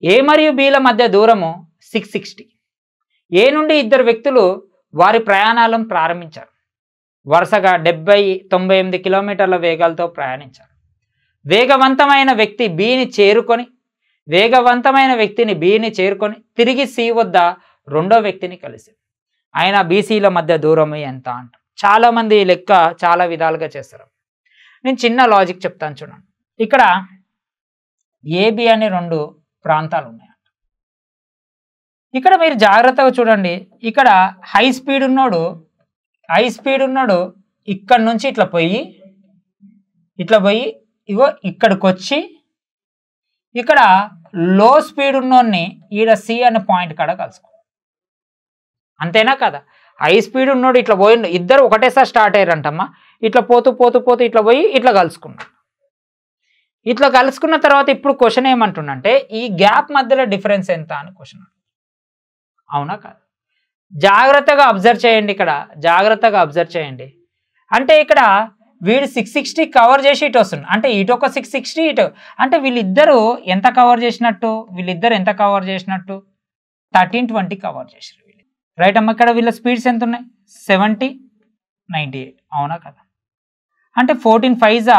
ఏ మరియు బిల మధ్య దూరము 660. ఏ నుండి ఇద్దరు వ్యక్తులు వారి ప్రయాణాలను ప్రారంభించారు. వరుసగా 98 కిలోమీటర్ల వేగాలతో ప్రయాణించారు. వేగవంతమైన వ్యక్తిని బిని చేరుకొని తిరిగి సి వద్ద రెండో వ్యక్తిని కలిసి ఆయన బీసీల మధ్య దూరం ఎంత అంట. చాలా మంది లెక్క చాలా విధాలుగా చేస్తారు. నేను చిన్న లాజిక్ చెప్తాను చూడండి. ఇక్కడ ఏబి అనే రెండు ప్రాంతాలు ఉన్నాయంట. ఇక్కడ మీరు జాగ్రత్తగా చూడండి. ఇక్కడ హై స్పీడ్ ఉన్నోడు ఇక్కడ నుంచి ఇట్లా పోయి ఇగో ఇక్కడికి వచ్చి ఇక్కడ లో స్పీడ్ ఉన్నోడిని ఈడ సి అనే పాయింట్ కాడ కలుసుకో. అంతేనా కదా? హై స్పీడ్ ఉన్నోడు ఇట్లా పోయిండు, ఇద్దరు ఒకటేసారి స్టార్ట్ అయ్యారంటమ్మా. ఇట్లా పోతూ ఇట్లా పోయి ఇట్లా కలుసుకున్నాడు. ఇట్లా కలుసుకున్న తర్వాత ఇప్పుడు క్వశ్చన్ ఏమంటుండంటే ఈ గ్యాప్ మధ్యలో డిఫరెన్స్ ఎంత అని క్వశ్చన్. అవునా కాదు? జాగ్రత్తగా అబ్జర్వ్ చేయండి. ఇక్కడ జాగ్రత్తగా అబ్జర్వ్ చేయండి. అంటే ఇక్కడ వీడు 660 కవర్ చేసి ఇటు వస్తుంది. అంటే ఇటు ఒక 660 ఇటు, అంటే వీళ్ళిద్దరు ఎంత కవర్ చేసినట్టు? 1320 కవర్ చేసారు వీళ్ళు. రైట్ అమ్మ? ఇక్కడ వీళ్ళ స్పీడ్స్ ఎంత ఉన్నాయి? 70, 98. అవునా కదా? అంటే 14 5s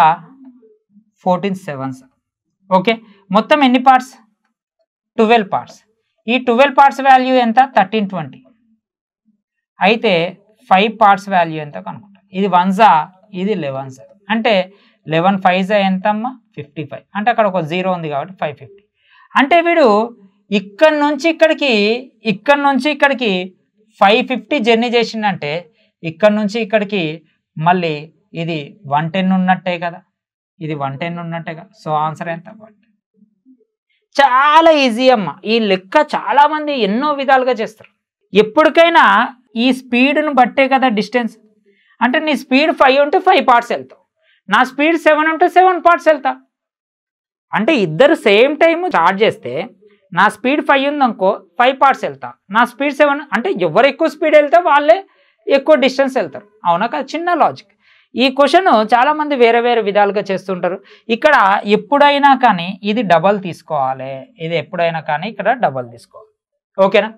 14 7s. ఓకే, మొత్తం ఎన్ని పార్ట్స్? 12 పార్ట్స్. ఈ 12 పార్ట్స్ వాల్యూ ఎంత? 1320. అయితే 5 పార్ట్స్ వాల్యూ ఎంత కనుక్కుంటా. ఇది 1s, ఇది 11s. అంటే 11 5s ఎంత అమ్మా? 55. అంటే అక్కడ ఒక 0 ఉంది కాబట్టి 550. అంటే వీడు ఇక్కడ నుంచి ఇక్కడికి 550 జర్నీ చేసిందంటే ఇక్కడ నుంచి ఇక్కడికి మళ్ళీ ఇది 110 ఉన్నట్టే కదా, ఇది 110 ఉన్నట్టేగా. సో ఆన్సర్ ఎంత? చాలా ఈజీ అమ్మ. ఈ లెక్క చాలా మంది ఎన్నో విధాలుగా చేస్తారు. ఎప్పటికైనా ఈ స్పీడ్ను బట్టే కదా డిస్టెన్స్. అంటే నీ స్పీడ్ 5 ఉంటే 5 పార్ట్స్ వెళ్తావు, నా స్పీడ్ 7 ఉంటే 7 పార్ట్స్ వెళ్తా. అంటే ఇద్దరు సేమ్ టైం స్టార్ట్ చేస్తే నా స్పీడ్ 5 ఉందనుకో 5 పార్ట్స్ వెళ్తా, నా స్పీడ్ 7. అంటే ఎవరు ఎక్కువ స్పీడ్ వెళ్తే వాళ్ళే ఎక్కువ డిస్టెన్స్ వెళ్తారు. అవునా కదా? చిన్న లాజిక్. ఈ క్వశ్చన్ చాలా మంది వేరే వేరే విధాలుగా చేస్తుంటారు. ఇక్కడ ఎప్పుడైనా కానీ ఇది డబల్ తీసుకోవాలి, ఇది ఎప్పుడైనా కానీ ఇక్కడ డబల్ తీసుకోవాలి. ఓకేనా?